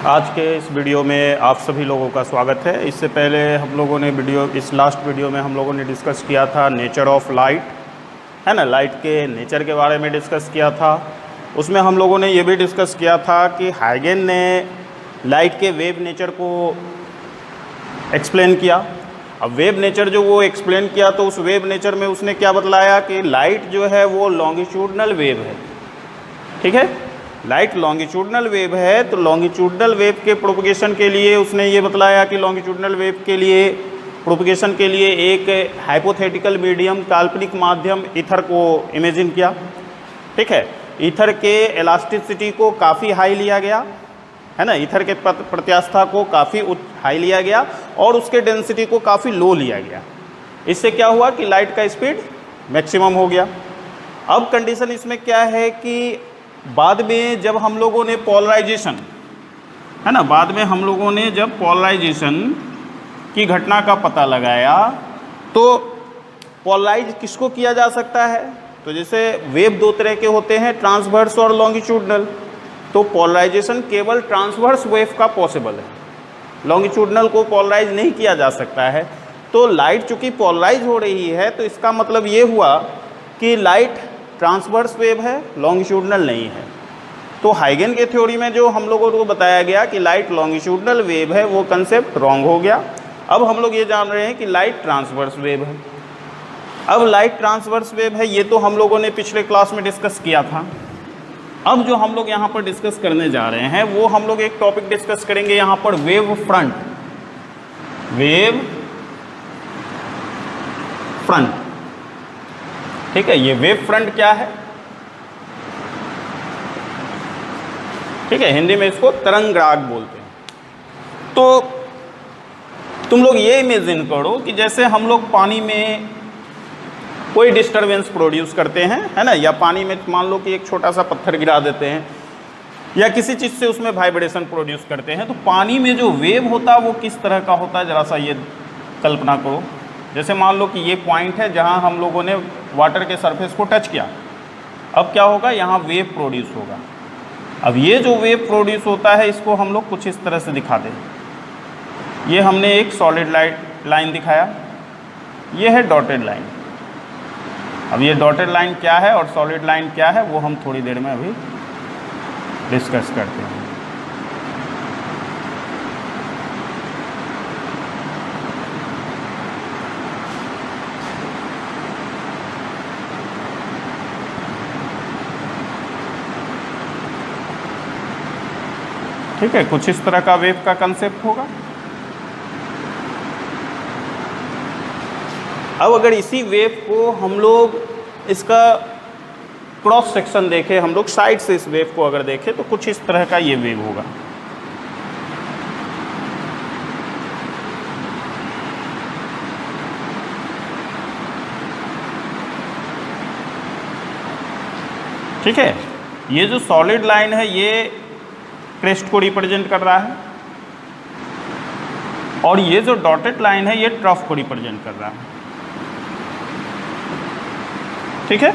आज के इस वीडियो में आप सभी लोगों का स्वागत है। इससे पहले हम लोगों ने इस लास्ट वीडियो में हम लोगों ने डिस्कस किया था नेचर ऑफ लाइट, है ना। लाइट के नेचर के बारे में डिस्कस किया था। उसमें हम लोगों ने ये भी डिस्कस किया था कि हाइगन ने लाइट के वेव नेचर को एक्सप्लेन किया। अब वेव नेचर जो वो एक्सप्लेन किया तो उस वेव नेचर में उसने क्या बतलाया कि लाइट जो है वो लॉन्गिट्यूडनल वेव है। ठीक है, लाइट लॉन्गिट्यूडनल वेव है, तो लॉन्गिट्यूडनल वेव के प्रोपगेशन के लिए उसने ये बतलाया कि लॉन्गिट्यूडनल वेव के लिए प्रोपगेशन के लिए एक हाइपोथेटिकल मीडियम, काल्पनिक माध्यम ईथर को इमेजिन किया। ठीक है, ईथर के इलास्टिसिटी को काफ़ी हाई लिया गया, है ना। ईथर के प्रत्यास्थता को काफ़ी हाई लिया गया और उसके डेंसिटी को काफ़ी लो लिया गया। इससे क्या हुआ कि लाइट का स्पीड मैक्सिमम हो गया। अब कंडीशन इसमें क्या है कि बाद में जब हम लोगों ने पोलराइजेशन, है ना, बाद में हम लोगों ने जब पोलराइजेशन की घटना का पता लगाया तो पोलराइज किसको किया जा सकता है, तो जैसे वेव दो तरह के होते हैं, ट्रांसवर्स और लॉन्गिट्यूडनल। तो पोलराइजेशन केवल ट्रांसवर्स वेव का पॉसिबल है, लॉन्गिट्यूडनल को पोलराइज नहीं किया जा सकता है। तो लाइट चूँकि पोलराइज हो रही है तो इसका मतलब ये हुआ कि लाइट ट्रांसवर्स वेव है, लॉन्गिट्यूडनल नहीं है। तो हाइगन के थ्योरी में जो हम लोगों को बताया गया कि लाइट लॉन्गिट्यूडनल वेव है, वो कंसेप्ट रॉन्ग हो गया। अब हम लोग ये जान रहे हैं कि लाइट ट्रांसवर्स वेव है। अब लाइट ट्रांसवर्स वेव है, ये तो हम लोगों ने पिछले क्लास में डिस्कस किया था। अब जो हम लोग यहाँ पर डिस्कस करने जा रहे हैं वो हम लोग एक टॉपिक डिस्कस करेंगे यहाँ पर, वेव फ्रंट। वेव फ्रंट, ठीक है। ये वेव फ्रंट क्या है, ठीक है, हिंदी में इसको तरंगराग बोलते हैं। तो तुम लोग ये इमेजिन करो कि जैसे हम लोग पानी में कोई डिस्टरबेंस प्रोड्यूस करते हैं, है ना, या पानी में मान लो कि एक छोटा सा पत्थर गिरा देते हैं या किसी चीज़ से उसमें वाइब्रेशन प्रोड्यूस करते हैं, तो पानी में जो वेव होता है वो किस तरह का होता है, ज़रा सा ये कल्पना करो। जैसे मान लो कि ये पॉइंट है जहाँ हम लोगों ने वाटर के सरफेस को टच किया। अब क्या होगा, यहाँ वेव प्रोड्यूस होगा। अब ये जो वेव प्रोड्यूस होता है इसको हम लोग कुछ इस तरह से दिखा दें। ये हमने एक सॉलिड लाइन दिखाया, ये है डॉटेड लाइन। अब ये डॉटेड लाइन क्या है और सॉलिड लाइन क्या है वो हम थोड़ी देर में अभी डिस्कस करते हैं। ठीक है, कुछ इस तरह का वेव का कंसेप्ट होगा। अब अगर इसी वेव को हम लोग इसका क्रॉस सेक्शन देखें, हम लोग साइड से इस वेव को अगर देखें तो कुछ इस तरह का ये वेव होगा। ठीक है, ये जो सॉलिड लाइन है ये क्रेस्ट को रिप्रेजेंट कर रहा है और ये जो डॉटेड लाइन है ये ट्रफ को रिप्रेजेंट कर रहा है। ठीक है,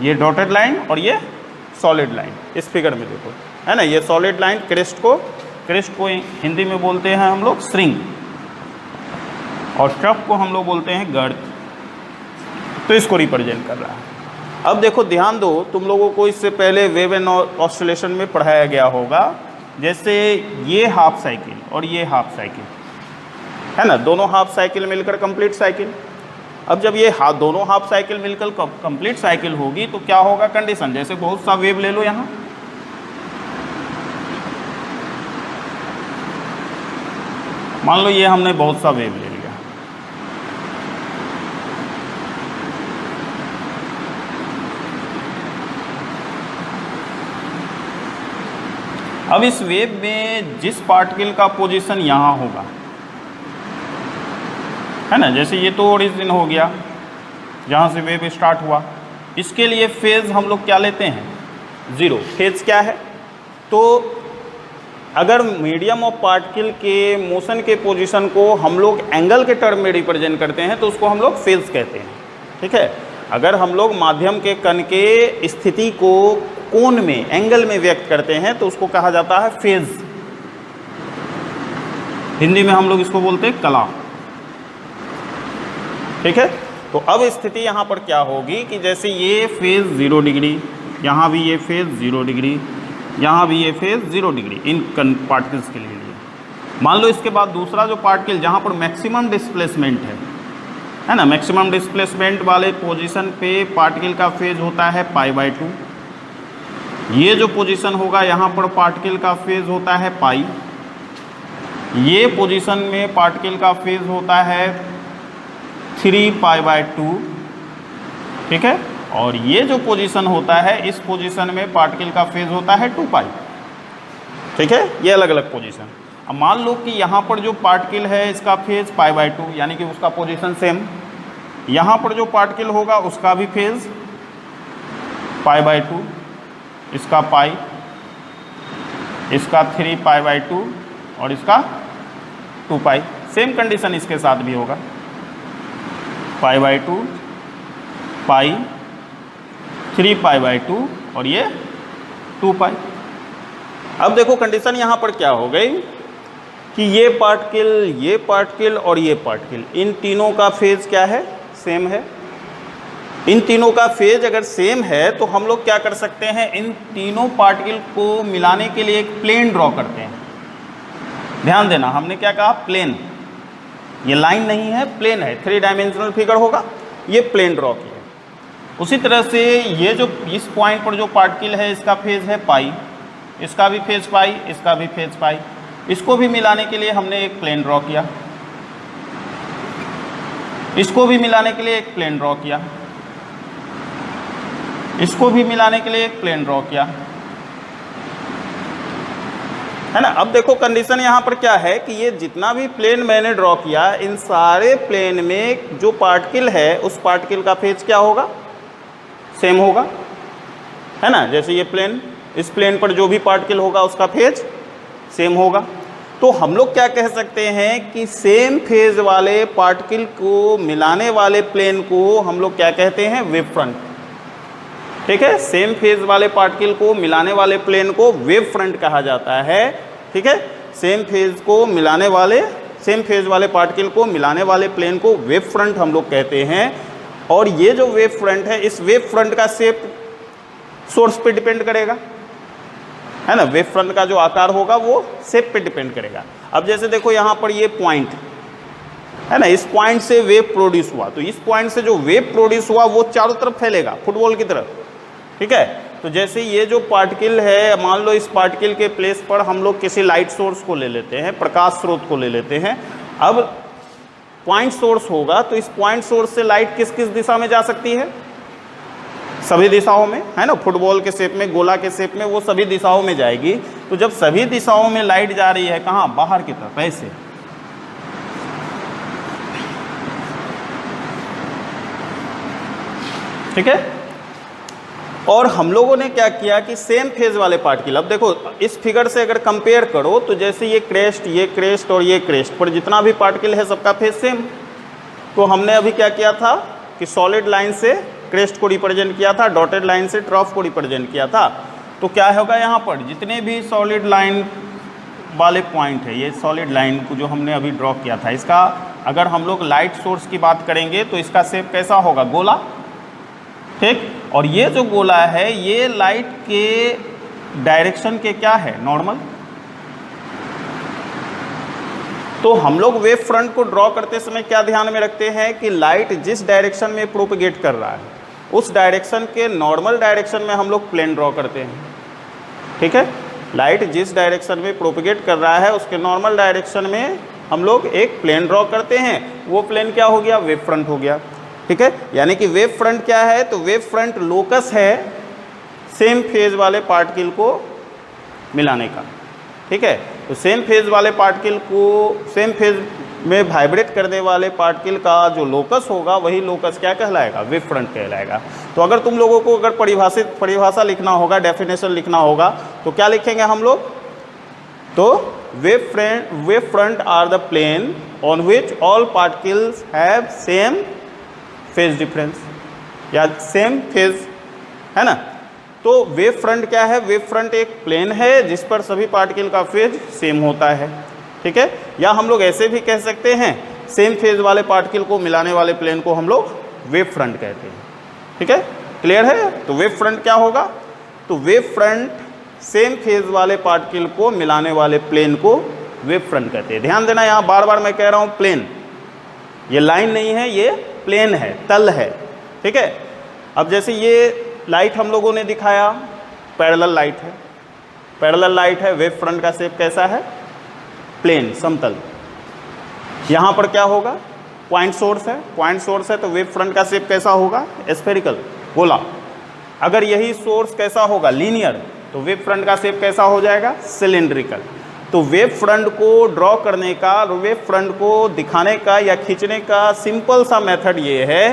ये डॉटेड लाइन और ये सॉलिड लाइन इस फिगर में देखो, है ना। ये सॉलिड लाइन क्रेस्ट को हिंदी में बोलते हैं हम लोग स्ट्रिंग और ट्रफ को हम लोग बोलते हैं गर्द। तो इसको रिप्रेजेंट कर रहा है। अब देखो ध्यान दो, तुम लोगों को इससे पहले वेव एंड ऑसिलेशन में पढ़ाया गया होगा, जैसे ये हाफ साइकिल और ये हाफ साइकिल, है ना, दोनों हाफ साइकिल मिलकर कंप्लीट साइकिल। अब जब ये दोनों हाफ साइकिल मिलकर कंप्लीट साइकिल होगी तो क्या होगा कंडीशन, जैसे बहुत सा वेव ले लो यहाँ, मान लो ये हमने बहुत सा वेव ले लिया। अब इस वेव में जिस पार्टिकल का पोजीशन यहाँ होगा, है ना, जैसे ये तो ओरिजिन हो गया जहाँ से वेव स्टार्ट हुआ, इसके लिए फेज़ हम लोग क्या लेते हैं, ज़ीरो। फेज़ क्या है, तो अगर मीडियम ऑफ पार्टिकल के मोशन के पोजीशन को हम लोग एंगल के टर्म में रिप्रेजेंट करते हैं तो उसको हम लोग फेज़ कहते हैं। ठीक है, अगर हम लोग माध्यम के कण के स्थिति को कोण में, एंगल में व्यक्त करते हैं तो उसको कहा जाता है फेज़। हिंदी में हम लोग इसको बोलते हैं कला। ठीक है, तो अब स्थिति यहाँ पर क्या होगी कि जैसे ये फेज 0 डिग्री, यहाँ भी ये फेज 0 डिग्री, यहाँ भी ये फेज 0 डिग्री इन पार्टिकल्स के लिए। मान लो इसके बाद दूसरा जो पार्टिकल जहाँ पर मैक्सिमम डिस्प्लेसमेंट है ना, मैक्सिमम डिस्प्लेसमेंट वाले पोजीशन पे पार्टिकल का फेज होता है π/2। ये जो पोजीशन होगा यहाँ पर पार्टिकल का फेज होता है पाई, ये पोजीशन में पार्टिकल का फेज होता है 3π/2। ठीक है, और ये जो पोजीशन होता है इस पोजीशन में पार्टिकल का फेज होता है 2π। ठीक है, ये अलग अलग पोजीशन। अब मान लो कि यहाँ पर जो पार्टिकल है इसका फेज π/2, यानी कि उसका पोजीशन सेम। यहाँ पर जो पार्टिकल होगा उसका भी फेज π/2, इसका पाई, इसका 3π/2 और इसका 2π। सेम कंडीशन इसके साथ भी होगा, π/2 पाई, 3π/2 और ये 2π। अब देखो कंडीशन यहाँ पर क्या हो गई कि ये पार्टिकल और ये पार्टिकल, इन तीनों का फेज क्या है, सेम है। इन तीनों का फेज अगर सेम है तो हम लोग क्या कर सकते हैं, इन तीनों पार्टिकल को मिलाने के लिए एक प्लेन ड्रॉ करते हैं। ध्यान देना, हमने क्या कहा, प्लेन। ये लाइन नहीं है, प्लेन है, 3 डायमेंशनल फिगर होगा, ये प्लेन ड्रॉ किया। उसी तरह से ये जो इस पॉइंट पर जो पार्टिकल है इसका फेज है पाई, इसका भी फेज पाई, इसका भी फेज पाई। इसको भी मिलाने के लिए हमने एक प्लेन ड्रॉ किया, इसको भी मिलाने के लिए एक प्लेन ड्रॉ किया, इसको भी मिलाने के लिए एक प्लेन ड्रॉ किया, है ना। अब देखो कंडीशन यहाँ पर क्या है कि ये जितना भी प्लेन मैंने ड्रॉ किया, इन सारे प्लेन में जो पार्टिकल है उस पार्टिकल का फेज क्या होगा, सेम होगा, है ना। जैसे ये प्लेन, इस प्लेन पर जो भी पार्टिकल होगा उसका फेज सेम होगा। तो हम लोग क्या कह सकते हैं कि सेम फेज वाले पार्टिकल को मिलाने वाले प्लेन को हम लोग क्या कहते हैं, वेव फ्रंट। ठीक है, सेम फेज वाले पार्टिकल को मिलाने वाले प्लेन को वेव फ्रंट कहा जाता है। ठीक है, सेम फेज वाले पार्टिकल को मिलाने वाले प्लेन को वेव फ्रंट हम लोग कहते हैं। और ये जो वेव फ्रंट है, इस वेव फ्रंट का शेप सोर्स पे डिपेंड करेगा, है ना। वेव फ्रंट का जो आकार होगा वो शेप पे डिपेंड करेगा। अब जैसे देखो यहाँ पर ये पॉइंट है ना, इस पॉइंट से वेव प्रोड्यूस हुआ, तो इस पॉइंट से जो वेव प्रोड्यूस हुआ वो चारों तरफ फैलेगा, फुटबॉल की तरफ। ठीक है, तो जैसे ये जो पार्टिकल है, मान लो इस पार्टिकल के प्लेस पर हम लोग किसी लाइट सोर्स को ले लेते हैं, प्रकाश स्रोत को ले लेते हैं। अब पॉइंट सोर्स होगा तो इस पॉइंट सोर्स से लाइट किस किस दिशा में जा सकती है, सभी दिशाओं में, है ना। फुटबॉल के शेप में, गोला के शेप में, वो सभी दिशाओं में जाएगी। तो जब सभी दिशाओं में लाइट जा रही है, कहाँ, बाहर की तरफ, ऐसे। ठीक है, और हम लोगों ने क्या किया कि सेम फेज वाले पार्टिकल, अब देखो इस फिगर से अगर कंपेयर करो तो जैसे ये क्रेस्ट और ये क्रेस्ट पर जितना भी पार्टिकल है सबका फेज सेम। तो हमने अभी क्या किया था कि सॉलिड लाइन से क्रेस्ट को रिप्रेजेंट किया था, डॉटेड लाइन से ट्रफ को रिप्रेजेंट किया था। तो क्या होगा यहाँ पर जितने भी सॉलिड लाइन वाले पॉइंट है, ये सॉलिड लाइन को जो हमने अभी ड्रॉ किया था, इसका अगर हम लोग लाइट सोर्स की बात करेंगे तो इसका शेप कैसा होगा, गोला। ठीक, और ये जो गोला है ये लाइट के डायरेक्शन के क्या है, नॉर्मल। तो हम लोग वेव फ्रंट को ड्रॉ करते समय क्या ध्यान में रखते हैं कि लाइट जिस डायरेक्शन में प्रोपेगेट कर रहा है उस डायरेक्शन के नॉर्मल डायरेक्शन में हम लोग प्लेन ड्रॉ करते हैं। ठीक है, लाइट जिस डायरेक्शन में प्रोपेगेट कर रहा है उसके नॉर्मल डायरेक्शन में हम लोग एक प्लेन ड्रॉ करते हैं। वो प्लेन क्या हो गया, वेव फ्रंट हो गया। ठीक है, यानी कि वेव फ्रंट क्या है, तो वेव फ्रंट लोकस है सेम फेज वाले पार्टिकल को मिलाने का। ठीक है, तो सेम फेज वाले पार्टिकल को, सेम फेज में वाइब्रेट करने वाले पार्टिकल का जो लोकस होगा वही लोकस क्या कहलाएगा, वेव फ्रंट कहलाएगा। तो अगर तुम लोगों को अगर परिभाषा लिखना होगा, डेफिनेशन लिखना होगा, तो क्या लिखेंगे हम लोग, तो wave front are the plane on which all particles have same phase difference या सेम फेज, है ना। तो वेव फ्रंट क्या है, वेव फ्रंट एक प्लेन है जिस पर सभी पार्टिकल का फेज सेम होता है। ठीक है। या हम लोग ऐसे भी कह सकते हैं, सेम फेज वाले पार्टिकल को मिलाने वाले प्लेन को हम लोग वेव फ्रंट कहते हैं, ठीक है। क्लियर है? तो वेव फ्रंट क्या होगा? तो वेव फ्रंट सेम फेज वाले पार्टिकल को मिलाने वाले प्लेन को वेव फ्रंट कहते हैं। ध्यान देना, यहाँ बार बार मैं कह रहा हूँ प्लेन, ये लाइन नहीं है, ये प्लेन है, तल है, ठीक है। अब जैसे ये लाइट हम लोगों ने दिखाया, पैरेलल लाइट है, पैरेलल लाइट है, वेव फ्रंट का शेप कैसा है? प्लेन, समतल। यहाँ पर क्या होगा? पॉइंट सोर्स है, पॉइंट सोर्स है तो वेव फ्रंट का शेप कैसा होगा? स्फेरिकल, गोला। अगर यही सोर्स कैसा होगा? लीनियर, तो वेव फ्रंट का शेप कैसा हो जाएगा? सिलेंड्रिकल। तो वेव फ्रंट को ड्रॉ करने का, वेव फ्रंट को दिखाने का या खींचने का सिंपल सा मेथड ये है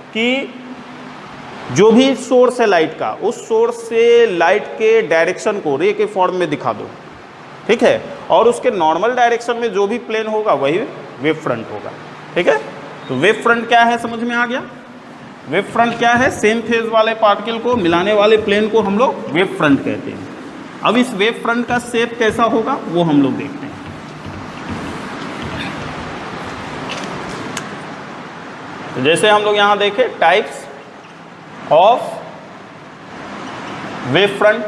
कि जो भी सोर्स है लाइट का, उस सोर्स से लाइट के डायरेक्शन को रे के फॉर्म में दिखा दो, ठीक है। और उसके नॉर्मल डायरेक्शन में जो भी प्लेन होगा वही वेव फ्रंट होगा, ठीक है। तो वेव फ्रंट क्या है, समझ में आ गया? वेव फ्रंट क्या है? सेम फेज वाले पार्टिकल को मिलाने वाले प्लेन को हम लोग वेव फ्रंट कहते हैं। अब इस वेव फ्रंट का शेप कैसा होगा वो हम लोग देखते हैं। तो जैसे हम लोग यहाँ देखें, टाइप्स ऑफ वेव फ्रंट,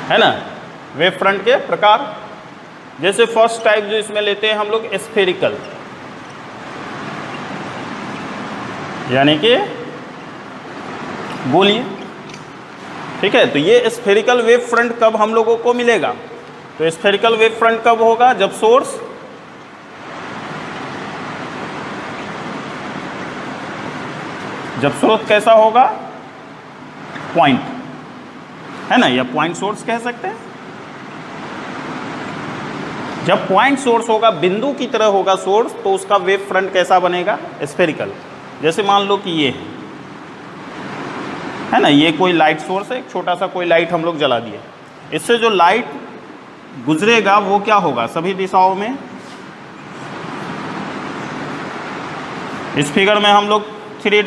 है ना, वेव फ्रंट के प्रकार। जैसे फर्स्ट टाइप जो इसमें लेते हैं हम लोग, स्फेरिकल, यानी कि गोलीय, ठीक है। तो ये स्फेरिकल वेव फ्रंट कब हम लोगों को मिलेगा? तो स्फेरिकल वेव फ्रंट कब होगा? जब सोर्स कैसा होगा? पॉइंट, है ना, या पॉइंट सोर्स कह सकते हैं। जब पॉइंट सोर्स होगा, बिंदु की तरह होगा सोर्स, तो उसका वेव फ्रंट कैसा बनेगा? स्फेरिकल। जैसे मान लो कि ये है ना, ये कोई लाइट सोर्स है, एक छोटा सा कोई लाइट हम लोग जला दिए, इससे जो लाइट गुजरेगा वो क्या होगा? सभी दिशाओं में। इस फिगर में हम लोग 3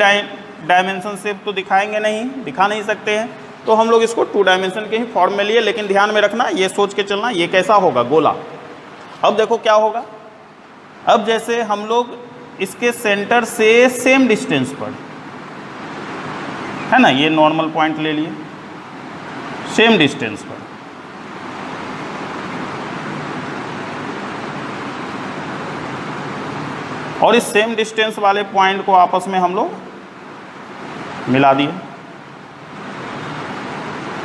डायमेंशन शेप तो दिखाएंगे नहीं, दिखा नहीं सकते हैं, तो हम लोग इसको 2 डायमेंशन के ही फॉर्म में लिए। लेकिन ध्यान में रखना, ये सोच के चलना, ये कैसा होगा? गोला। अब देखो क्या होगा। अब जैसे हम लोग इसके सेंटर से सेम डिस्टेंस पर, है ना, ये नॉर्मल पॉइंट ले लिए, सेम डिस्टेंस पर, और इस सेम डिस्टेंस वाले पॉइंट को आपस में हम लोग मिला दिए।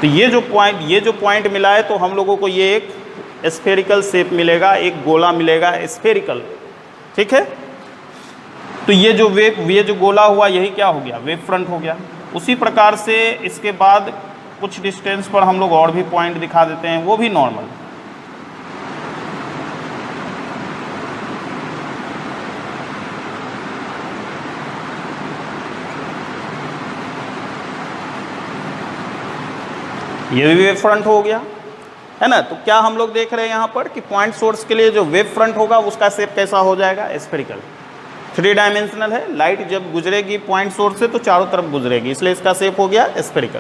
तो ये जो पॉइंट मिला है, तो हम लोगों को ये एक स्फेरिकल शेप मिलेगा, एक गोला मिलेगा, स्फेरिकल, ठीक है। तो ये जो गोला हुआ, यही क्या हो गया? वेव फ्रंट हो गया। उसी प्रकार से इसके बाद कुछ डिस्टेंस पर हम लोग और भी पॉइंट दिखा देते हैं, वो भी नॉर्मल। ये भी वेव फ्रंट हो गया, है ना। तो क्या हम लोग देख रहे हैं यहाँ पर कि पॉइंट सोर्स के लिए जो वेव फ्रंट होगा उसका शेप कैसा हो जाएगा? स्फेरिकल, 3 डायमेंशनल है। लाइट जब गुजरेगी पॉइंट सोर्स से तो चारों तरफ गुजरेगी, इसलिए इसका शेप हो गया स्फेरिकल।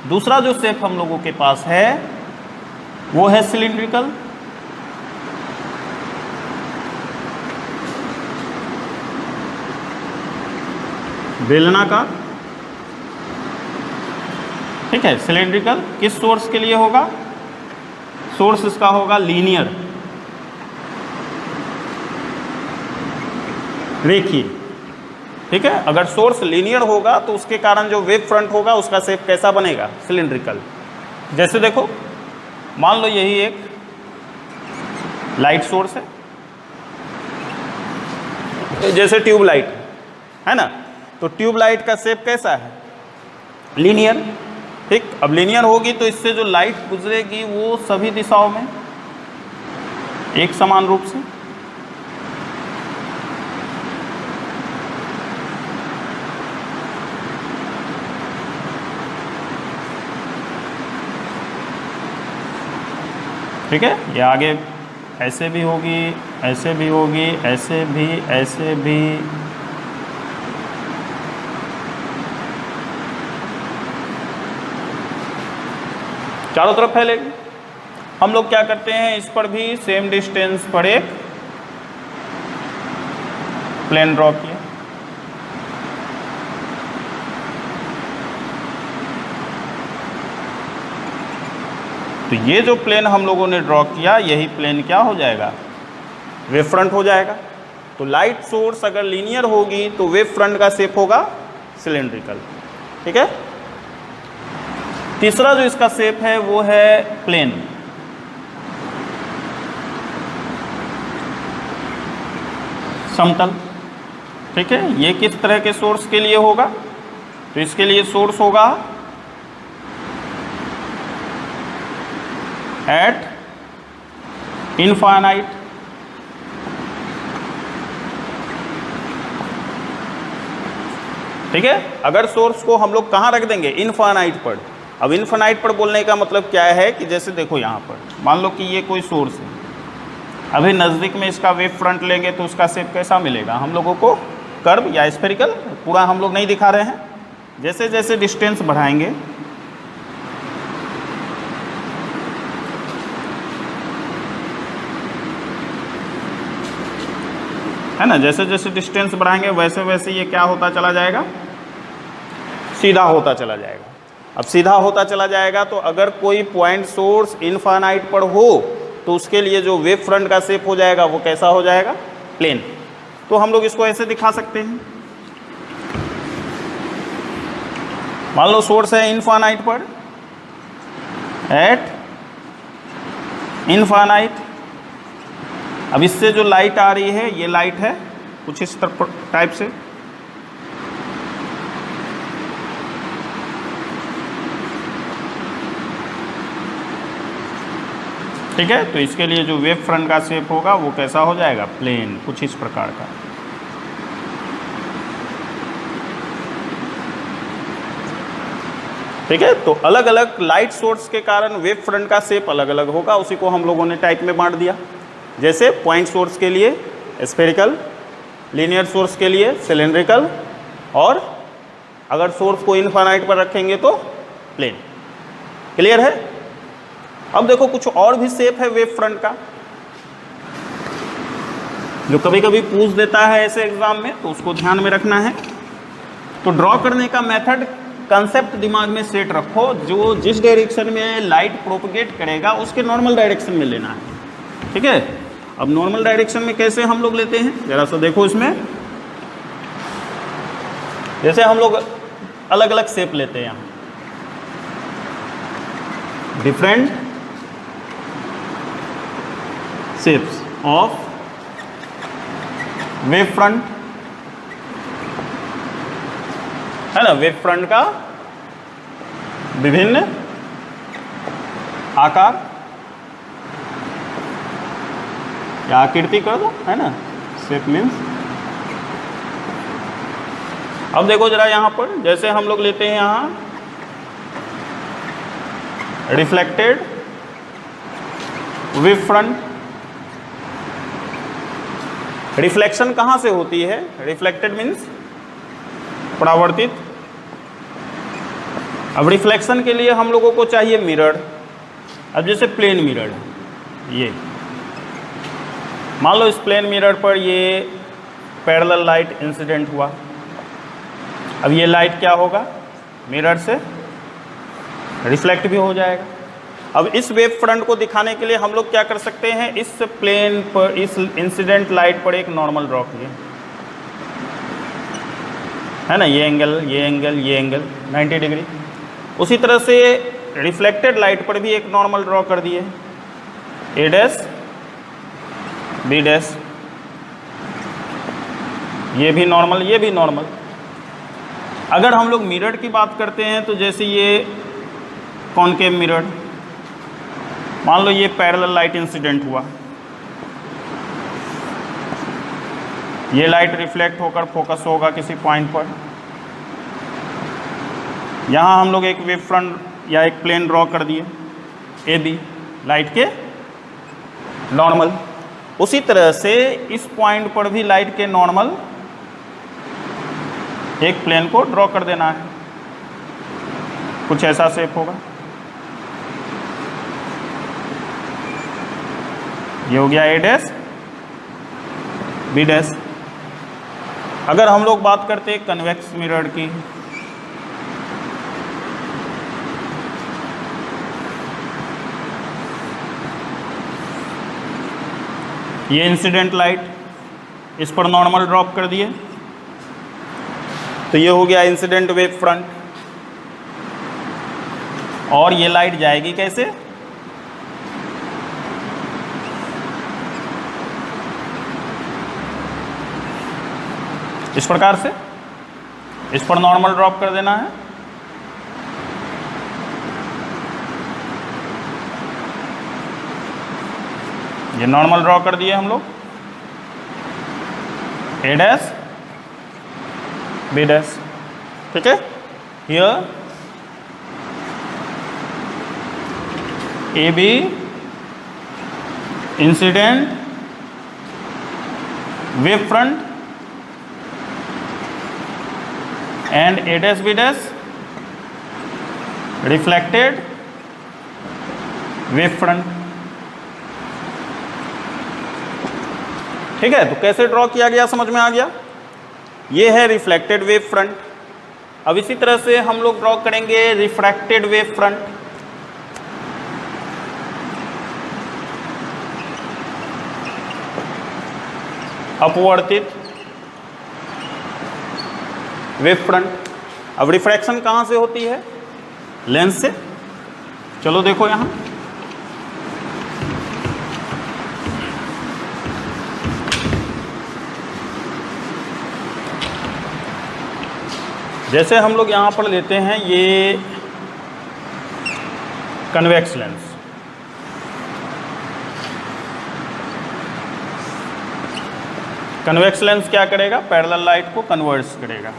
दूसरा जो शेप हम लोगों के पास है वो है सिलिंड्रिकल, बेलनाकार, ठीक है। सिलिंड्रिकल किस सोर्स के लिए होगा? सोर्स इसका होगा लीनियर, रेखीय, ठीक है। अगर सोर्स लीनियर होगा तो उसके कारण जो वेव फ्रंट होगा उसका शेप कैसा बनेगा? सिलिंड्रिकल। जैसे देखो, मान लो यही एक लाइट सोर्स है, जैसे ट्यूब लाइट, है ना। तो ट्यूब लाइट का शेप कैसा है? लीनियर, ठीक। अब लीनियर होगी तो इससे जो लाइट गुजरेगी वो सभी दिशाओं में एक समान रूप से, ठीक है। ये आगे ऐसे भी होगी, ऐसे भी होगी, ऐसे भी, ऐसे भी, चारों तरफ फैलेगी। हम लोग क्या करते हैं, इस पर भी सेम डिस्टेंस पर एक प्लेन ड्रॉ किया। तो ये जो प्लेन हम लोगों ने ड्रॉ किया, यही प्लेन क्या हो जाएगा, वेव फ्रंट हो जाएगा। तो लाइट सोर्स अगर लीनियर होगी तो वेव फ्रंट का शेप होगा सिलेंड्रिकल। ठीक है। तीसरा जो इसका शेप है वो है प्लेन। समतल। ठीक है। ये किस तरह के सोर्स के लिए होगा, तो इसके लिए सोर्स होगा एट इनफाइनाइट, ठीक है। अगर सोर्स को हम लोग कहाँ रख देंगे, इनफाइनाइट पर। अब इनफाइनाइट पर बोलने का मतलब क्या है कि जैसे देखो यहाँ पर मान लो कि ये कोई सोर्स है, अभी नज़दीक में इसका वेव फ्रंट लेंगे तो उसका शेप कैसा मिलेगा हम लोगों को, कर्व या स्फेरिकल। पूरा हम लोग नहीं दिखा रहे हैं, जैसे जैसे डिस्टेंस बढ़ाएंगे है ना, जैसे जैसे डिस्टेंस बढ़ाएंगे वैसे वैसे ये क्या होता चला जाएगा, सीधा होता चला जाएगा। अब सीधा होता चला जाएगा तो अगर कोई पॉइंट सोर्स इनफाइनाइट पर हो तो उसके लिए जो वेव फ्रंट का शेप हो जाएगा वो कैसा हो जाएगा, प्लेन। तो हम लोग इसको ऐसे दिखा सकते हैं, मान लो सोर्स है इनफाइनाइट पर, एट इनफाइनाइट। अब इससे जो लाइट आ रही है ये लाइट है कुछ इस टाइप से, ठीक है। तो इसके लिए जो वेव फ्रंट का शेप होगा वो कैसा हो जाएगा, प्लेन, कुछ इस प्रकार का। ठीक है। तो अलग अलग लाइट सोर्स के कारण वेव फ्रंट का शेप अलग अलग होगा, उसी को हम लोगों ने टाइप में बांट दिया। जैसे पॉइंट सोर्स के लिए स्फेरिकल, लीनियर सोर्स के लिए सिलेंड्रिकल, और अगर सोर्स को इनफाइनाइट पर रखेंगे तो प्लेन। क्लियर है। अब देखो कुछ और भी शेप है वेव फ्रंट का जो कभी कभी पूछ देता है ऐसे एग्जाम में, तो उसको ध्यान में रखना है। तो ड्रॉ करने का मेथड, कंसेप्ट दिमाग में सेट रखो, जो जिस डायरेक्शन में लाइट प्रोपगेट करेगा उसके नॉर्मल डायरेक्शन में लेना है। ठीक है। अब नॉर्मल डायरेक्शन में कैसे हम लोग लेते हैं जरा सा देखो इसमें। जैसे हम लोग अलग अलग शेप लेते हैं यहाँ, different shapes of wave front, है ना। वेव फ्रंट का विभिन्न आकार या आकृति कर दो, है ना। शेप मीन्स, अब देखो जरा यहाँ पर, जैसे हम लोग लेते हैं यहाँ रिफ्लेक्टेड वेव फ्रंट। रिफ्लेक्शन कहाँ से होती है, रिफ्लेक्टेड मीन्स परावर्तित। अब रिफ्लेक्शन के लिए हम लोगों को चाहिए मिरर। अब जैसे प्लेन मिरर है ये, मान लो इस प्लेन मिरर पर ये पैरेलल लाइट इंसिडेंट हुआ। अब ये लाइट क्या होगा, मिरर से रिफ्लेक्ट भी हो जाएगा। अब इस वेव फ्रंट को दिखाने के लिए हम लोग क्या कर सकते हैं, इस प्लेन पर, इस इंसिडेंट लाइट पर एक नॉर्मल ड्रॉ किए, है ना। ये एंगल, ये एंगल, ये एंगल 90 डिग्री। उसी तरह से रिफ्लेक्टेड लाइट पर भी एक नॉर्मल ड्रॉ कर दिए, ए डैश बी डैश, ये भी नॉर्मल, ये भी नॉर्मल। अगर हम लोग मिरर की बात करते हैं तो जैसे ये कॉनकेव मिरर, मान लो ये पैरेलल लाइट इंसिडेंट हुआ, ये लाइट रिफ्लेक्ट होकर फोकस होगा किसी पॉइंट पर। यहाँ हम लोग एक वेव फ्रंट या एक प्लेन ड्रॉ कर दिए, ए बी, लाइट के नॉर्मल। उसी तरह से इस पॉइंट पर भी लाइट के नॉर्मल एक प्लेन को ड्रॉ कर देना है, कुछ ऐसा शेप होगा। ये हो गया ए डैश बी डैश। अगर हम लोग बात करते हैं कन्वेक्स मिरर की, ये इंसिडेंट लाइट, इस पर नॉर्मल ड्रॉप कर दिए तो ये हो गया इंसिडेंट वेव फ्रंट। और ये लाइट जाएगी कैसे, इस प्रकार से, इस पर नॉर्मल ड्रॉप कर देना है। ये नॉर्मल ड्रॉ कर दिए हम लोग, ए डैश बी डैश, ठीक है। Here A B incident wave front and A dash B dash reflected wave front। ठीक है, तो कैसे ड्रॉ किया गया समझ में आ गया। ये है रिफ्लेक्टेड वेव फ्रंट। अब इसी तरह से हम लोग ड्रॉ करेंगे रिफ्रैक्टेड वेव फ्रंट। अपवर्तित वेव फ्रंट। अब रिफ्रैक्शन कहाँ से होती है, लेंस से। चलो देखो यहाँ, जैसे हम लोग यहाँ पर लेते हैं ये कन्वेक्स लेंस, कन्वेक्स लेंस क्या करेगा, पैरेलल लाइट को कन्वर्ट्स करेगा।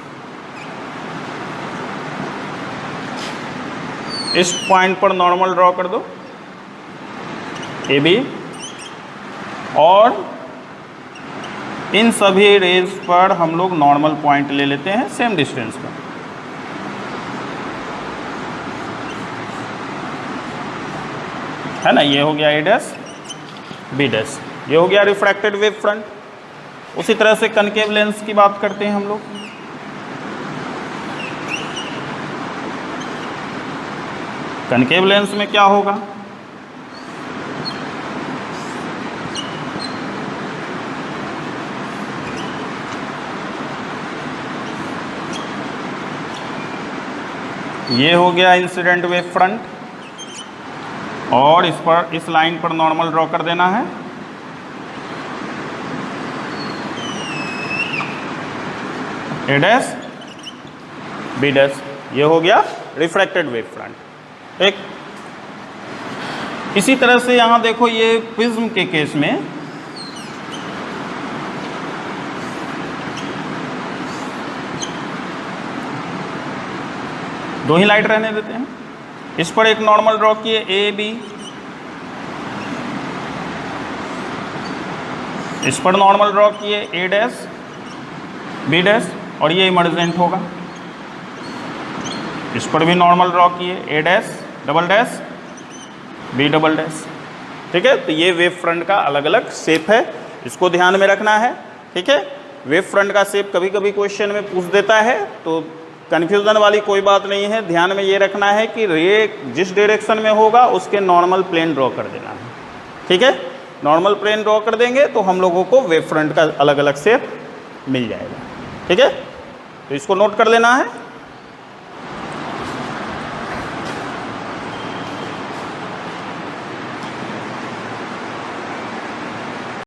इस पॉइंट पर नॉर्मल ड्रॉ कर दो ए बी, और इन सभी रेज पर हम लोग नॉर्मल पॉइंट ले लेते हैं सेम डिस्टेंस पर। है ना, ये हो गया ए डैश बी डैश, ये हो गया रिफ्रैक्टेड वेव फ्रंट। उसी तरह से कनकेव लेंस की बात करते हैं हम लोग। कनकेव लेंस में क्या होगा, ये हो गया इंसिडेंट वेव फ्रंट, और इस पर, इस लाइन पर नॉर्मल ड्रॉ कर देना है। ए डैश बी डैश, ये हो गया रिफ्रैक्टेड वेव फ्रंट। एक इसी तरह से यहाँ देखो, ये प्रिज्म के केस में दो ही लाइट रहने देते हैं। इस पर एक नॉर्मल ड्रॉ किए ए बी, इस पर नॉर्मल ड्रॉ किए ए डैश बी डैश, और ये इमर्जेंट होगा। इस पर भी नॉर्मल ड्रॉ किए A dash double dash B double dash. ठीक है, तो ये वेव फ्रंट का अलग अलग शेप है, इसको ध्यान में रखना है। ठीक है, वेव फ्रंट का शेप कभी कभी क्वेश्चन में पूछ देता है, तो कन्फ्यूज़न वाली कोई बात नहीं है। ध्यान में ये रखना है कि रे जिस डायरेक्शन में होगा उसके नॉर्मल प्लेन ड्रॉ कर देना है। ठीक है, नॉर्मल प्लेन ड्रॉ कर देंगे तो हम लोगों को वेव फ्रंट का अलग अलग शेप मिल जाएगा। ठीक है, तो इसको नोट कर लेना है।